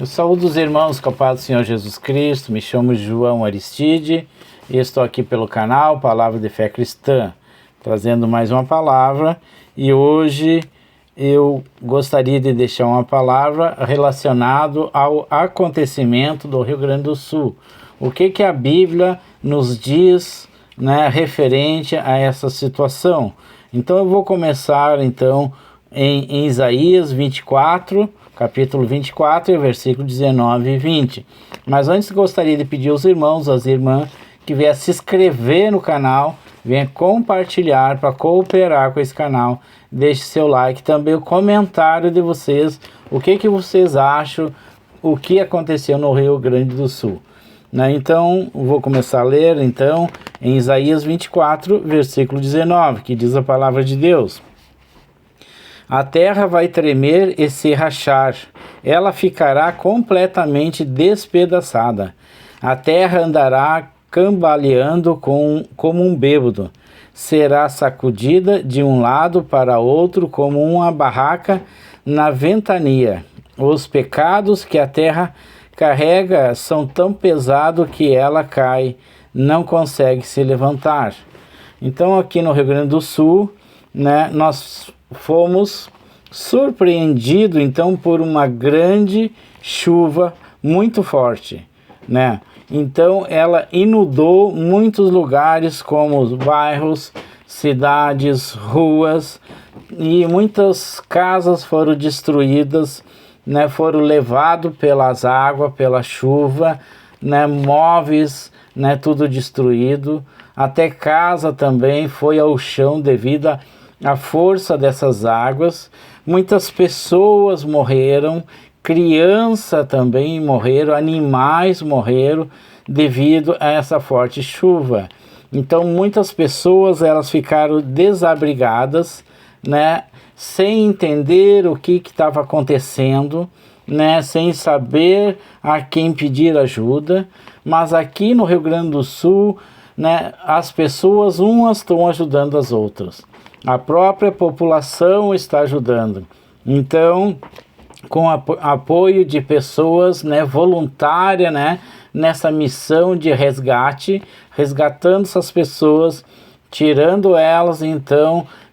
Eu saúdo os irmãos com a paz do Senhor Jesus Cristo. Me chamo João Aristide e estou aqui pelo canal Palavra de Fé Cristã, trazendo mais uma palavra. E hoje eu gostaria de deixar uma palavra relacionada ao acontecimento do Rio Grande do Sul. O que a Bíblia nos diz, referente a essa situação? Então eu vou começar em Isaías 24, capítulo 24, versículo 19 e 20. Mas antes gostaria de pedir aos irmãos, às irmãs, que venham se inscrever no canal, venham compartilhar para cooperar com esse canal. Deixe seu like, também o comentário de vocês, o que vocês acham, o que aconteceu no Rio Grande do Sul. Então, vou começar a ler, em Isaías 24, versículo 19, que diz a palavra de Deus. A terra vai tremer e se rachar, ela ficará completamente despedaçada. A terra andará cambaleando como um bêbado, será sacudida de um lado para outro como uma barraca na ventania. Os pecados que a terra carrega são tão pesados que ela cai, não consegue se levantar. Então aqui no Rio Grande do Sul, nós fomos surpreendidos por uma grande chuva muito forte, Então ela inundou muitos lugares como os bairros, cidades, ruas, e muitas casas foram destruídas, foram levados pelas águas, pela chuva, móveis, tudo destruído, até casa também foi ao chão devido à força dessas águas. Muitas pessoas morreram, crianças também morreram, animais morreram devido a essa forte chuva. Então muitas pessoas elas ficaram desabrigadas, sem entender o que estava acontecendo, sem saber a quem pedir ajuda. Mas aqui no Rio Grande do Sul, as pessoas umas estão ajudando as outras. A própria população está ajudando. Então, com apoio de pessoas voluntárias, nessa missão de resgate, resgatando essas pessoas, tirando elas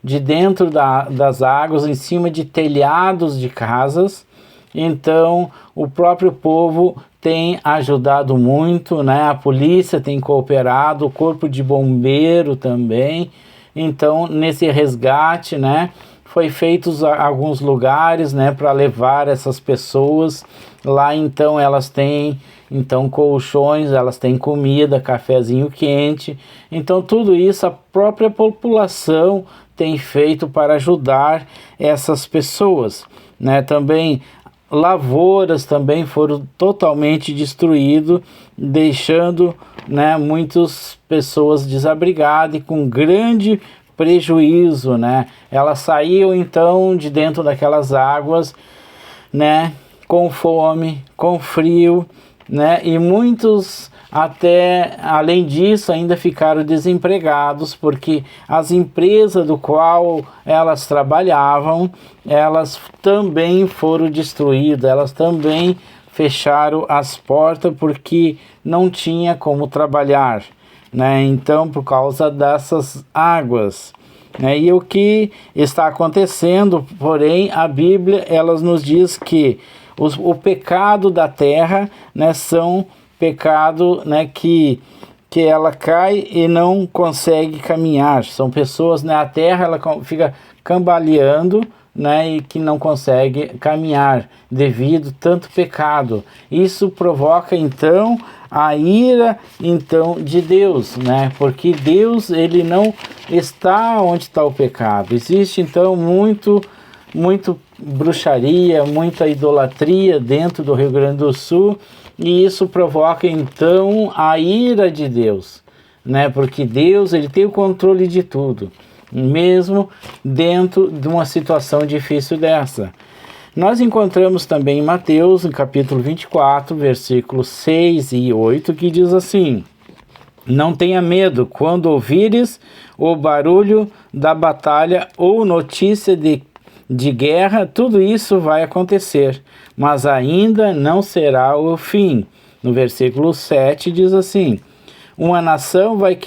de dentro das águas, em cima de telhados de casas. Então o próprio povo tem ajudado muito, a polícia tem cooperado, o corpo de bombeiro também. Então nesse resgate, foi feitos alguns lugares, para levar essas pessoas lá. Então elas têm colchões, elas têm comida, cafezinho quente. Então tudo isso a própria população tem feito para ajudar essas pessoas, Também lavouras também foram totalmente destruídas, deixando, muitas pessoas desabrigadas e com grande prejuízo, Elas saíam de dentro daquelas águas, com fome, com frio, e muitos até além disso ainda ficaram desempregados, porque as empresas do qual elas trabalhavam, elas também foram destruídas, elas também fecharam as portas porque não tinha como trabalhar, Então por causa dessas águas, E o que está acontecendo, porém a Bíblia ela nos diz que o pecado da terra, são pecado, que ela cai e não consegue caminhar. São pessoas, a terra ela fica cambaleando, e que não consegue caminhar devido a tanto pecado. Isso provoca a ira de Deus, porque Deus ele não está onde está o pecado. Existe muito bruxaria, muita idolatria dentro do Rio Grande do Sul, e isso provoca a ira de Deus, porque Deus ele tem o controle de tudo, mesmo dentro de uma situação difícil dessa. Nós encontramos também em Mateus, no capítulo 24, versículos 6 e 8, que diz assim: não tenha medo quando ouvires o barulho da batalha ou notícia de de guerra, tudo isso vai acontecer, mas ainda não será o fim. No versículo 7 diz assim: uma nação vai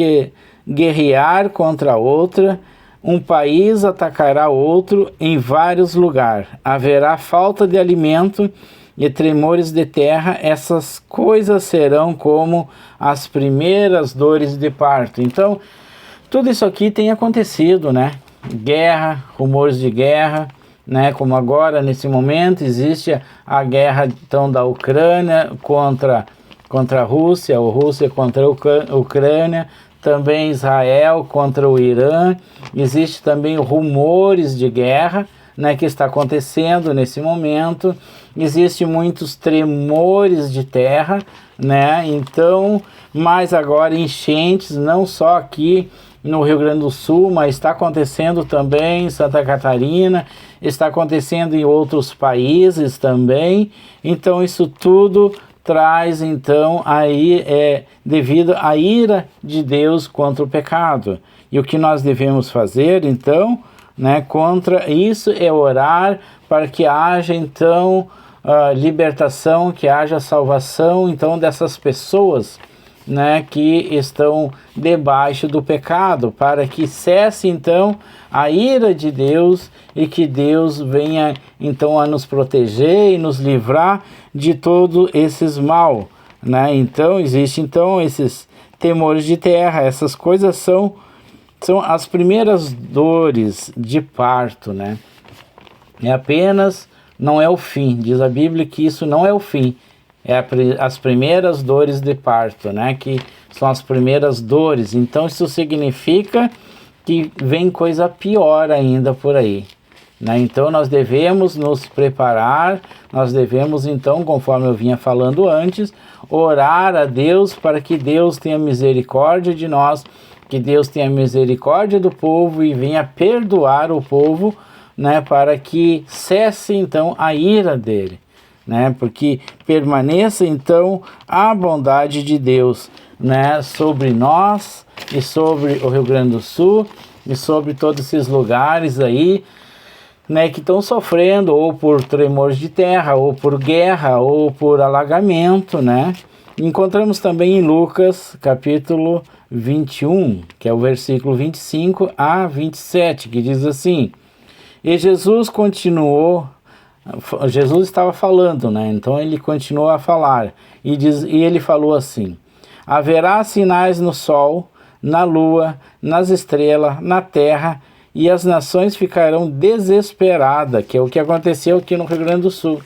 guerrear contra outra, um país atacará outro em vários lugares. Haverá falta de alimento e tremores de terra. Essas coisas serão como as primeiras dores de parto. Então, tudo isso aqui tem acontecido, né? Guerra, rumores de guerra, né? Como agora, nesse momento, existe a guerra então, da Ucrânia contra a Rússia, ou Rússia contra a Ucrânia, também Israel contra o Irã. Existe também rumores de guerra, né, que está acontecendo nesse momento. Existem muitos tremores de terra, né? Então, mas agora enchentes, não só aqui no Rio Grande do Sul, mas está acontecendo também em Santa Catarina, está acontecendo em outros países também. Então, isso tudo traz, então, aí devido à ira de Deus contra o pecado. E o que nós devemos fazer, então, né, contra isso é orar para que haja, então, libertação, que haja salvação, então, dessas pessoas, né, que estão debaixo do pecado, para que cesse, então, a ira de Deus e que Deus venha, então, a nos proteger e nos livrar de todo esses mal, né? Então, existe, então, esses temores de terra, essas coisas são as primeiras dores de parto, né? É apenas, não é o fim, diz a Bíblia que isso não é o fim, as primeiras dores de parto, né? Que são as primeiras dores. Então isso significa que vem coisa pior ainda por aí, né? Então nós devemos nos preparar, nós devemos então, conforme eu vinha falando antes, orar a Deus para que Deus tenha misericórdia de nós, que Deus tenha misericórdia do povo e venha perdoar o povo, né? Para que cesse então a ira dele, né? Porque permaneça então a bondade de Deus, né, sobre nós e sobre o Rio Grande do Sul e sobre todos esses lugares aí, né, que estão sofrendo ou por tremores de terra, ou por guerra, ou por alagamento, né? Encontramos também em Lucas capítulo 21, que é o versículo 25 a 27, que diz assim: e Jesus estava falando, né? Então ele continuou a falar e ele falou assim: haverá sinais no sol, na lua, nas estrelas, na terra, e as nações ficarão desesperadas, que é o que aconteceu aqui no Rio Grande do Sul,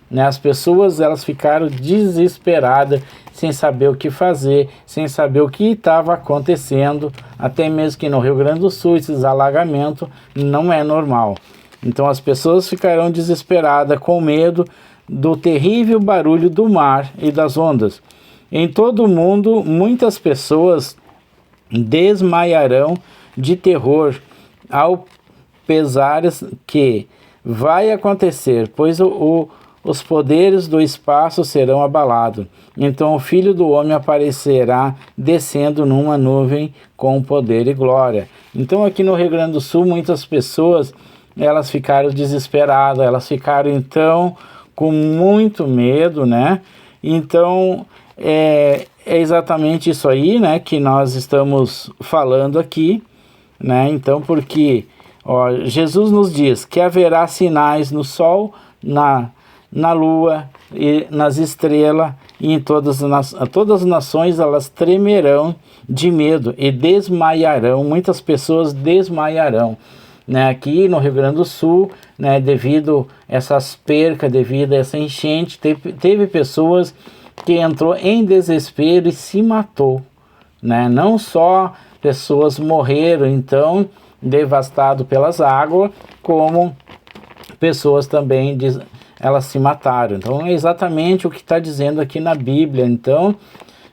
né? As pessoas, elas ficaram desesperadas, sem saber o que fazer, sem saber o que estava acontecendo, até mesmo que no Rio Grande do Sul esses alagamentos não é normal. Então as pessoas ficarão desesperadas, com medo do terrível barulho do mar e das ondas. Em todo o mundo, muitas pessoas desmaiarão de terror ao pesar que vai acontecer, pois os poderes do espaço serão abalados. Então o Filho do Homem aparecerá descendo numa nuvem com poder e glória. Então aqui no Rio Grande do Sul, muitas pessoas, elas ficaram desesperadas, elas ficaram então com muito medo, né? Então é exatamente isso aí, né, que nós estamos falando aqui, né? Então, porque Jesus nos diz que haverá sinais no sol, na lua e nas estrelas, e em todas as nações elas tremerão de medo e desmaiarão, muitas pessoas desmaiarão, né? Aqui no Rio Grande do Sul, né, devido a essas percas, devido a essa enchente, teve pessoas que entrou em desespero e se matou, né? Não só pessoas morreram, então, devastadas pelas águas, como pessoas também, elas se mataram. Então, é exatamente o que está dizendo aqui na Bíblia. Então,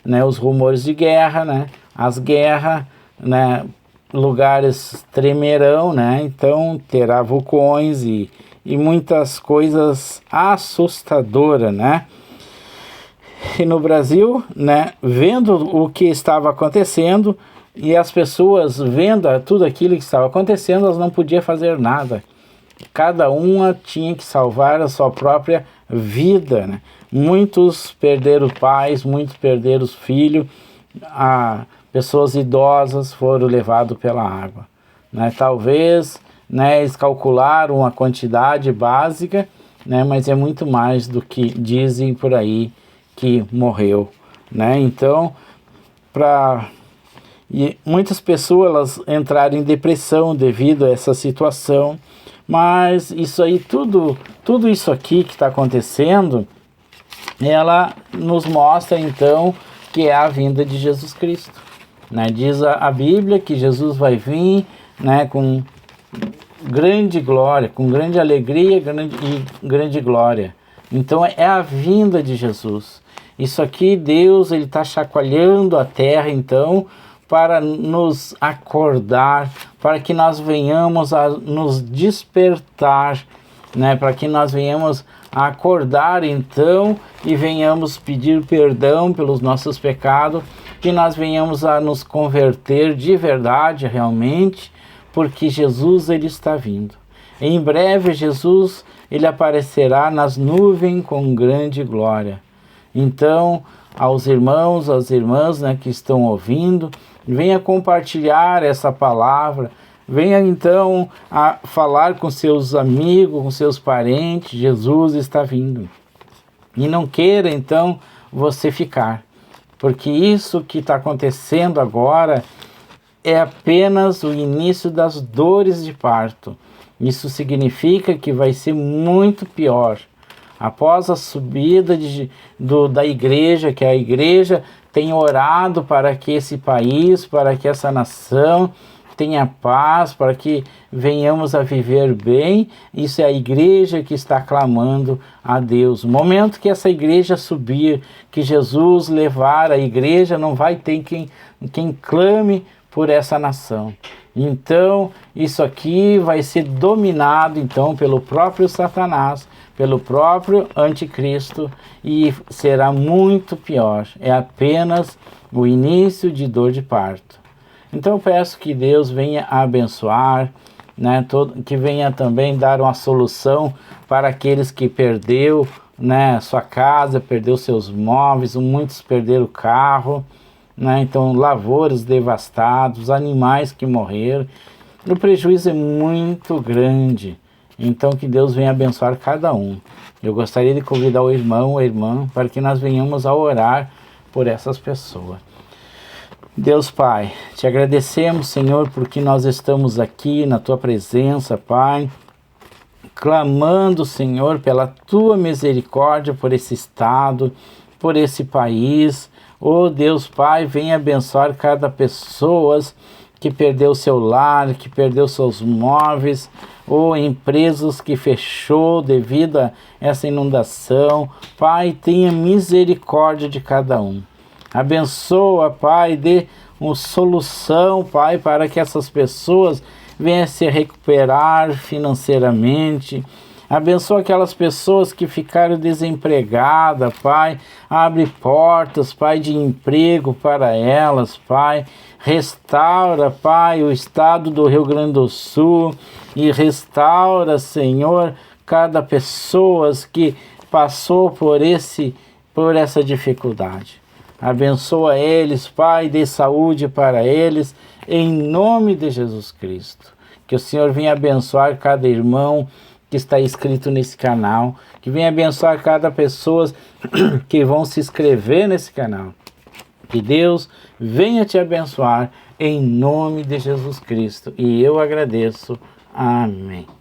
né, os rumores de guerra, né, as guerras, né, lugares tremerão, né? Então, terá vulcões e muitas coisas assustadoras, né? E no Brasil, né, vendo o que estava acontecendo, e as pessoas vendo tudo aquilo que estava acontecendo, elas não podiam fazer nada, cada uma tinha que salvar a sua própria vida, né? Muitos perderam pais, muitos perderam filhos, pessoas idosas foram levadas pela água, né? Talvez, né, eles calcularam a quantidade básica, né, mas é muito mais do que dizem por aí que morreu, né? Então, muitas pessoas elas entraram em depressão devido a essa situação, mas isso aí, tudo isso aqui que está acontecendo, ela nos mostra então que é a vinda de Jesus Cristo, né? Diz a Bíblia que Jesus vai vir, né, com grande glória, com grande alegria e grande glória. Então é a vinda de Jesus. Isso aqui, Deus, ele está chacoalhando a terra, então, para nos acordar, para que nós venhamos a nos despertar, né? Para que nós venhamos a acordar, então, e venhamos pedir perdão pelos nossos pecados, que nós venhamos a nos converter de verdade, realmente, porque Jesus, ele está vindo. Em breve, Jesus, ele aparecerá nas nuvens com grande glória. Então, aos irmãos, às irmãs, né, que estão ouvindo, venha compartilhar essa palavra, venha então a falar com seus amigos, com seus parentes, Jesus está vindo. E não queira então você ficar, porque isso que está acontecendo agora é apenas o início das dores de parto. Isso significa que vai ser muito pior. Após a subida da igreja, que a igreja tem orado para que esse país, para que essa nação tenha paz, para que venhamos a viver bem, isso é a igreja que está clamando a Deus. No momento que essa igreja subir, que Jesus levar a igreja, não vai ter quem clame por essa nação. Então, isso aqui vai ser dominado então pelo próprio Satanás, pelo próprio anticristo, e será muito pior. É apenas o início de dor de parto. Então eu peço que Deus venha abençoar, né, que venha também dar uma solução para aqueles que perdeu, né, sua casa, perdeu seus móveis, muitos perderam o carro, né, então lavouras devastadas, animais que morreram. O prejuízo é muito grande. Então que Deus venha abençoar cada um. Eu gostaria de convidar o irmão ou a irmã para que nós venhamos a orar por essas pessoas. Deus Pai, te agradecemos, Senhor, porque nós estamos aqui na Tua presença, Pai, clamando, Senhor, pela Tua misericórdia por esse estado, por esse país. Oh Deus Pai, venha abençoar cada pessoa que perdeu seu lar, que perdeu seus móveis, ou empresas que fechou devido a essa inundação. Pai, tenha misericórdia de cada um. Abençoa, Pai, dê uma solução, Pai, para que essas pessoas venham se recuperar financeiramente. Abençoa aquelas pessoas que ficaram desempregadas, Pai. Abre portas, Pai, de emprego para elas, Pai. Restaura, Pai, o estado do Rio Grande do Sul e restaura, Senhor, cada pessoa que passou por essa dificuldade. Abençoa eles, Pai, dê saúde para eles, em nome de Jesus Cristo. Que o Senhor venha abençoar cada irmão que está inscrito nesse canal, que venha abençoar cada pessoa que vão se inscrever nesse canal. Que Deus venha te abençoar em nome de Jesus Cristo. E eu agradeço. Amém.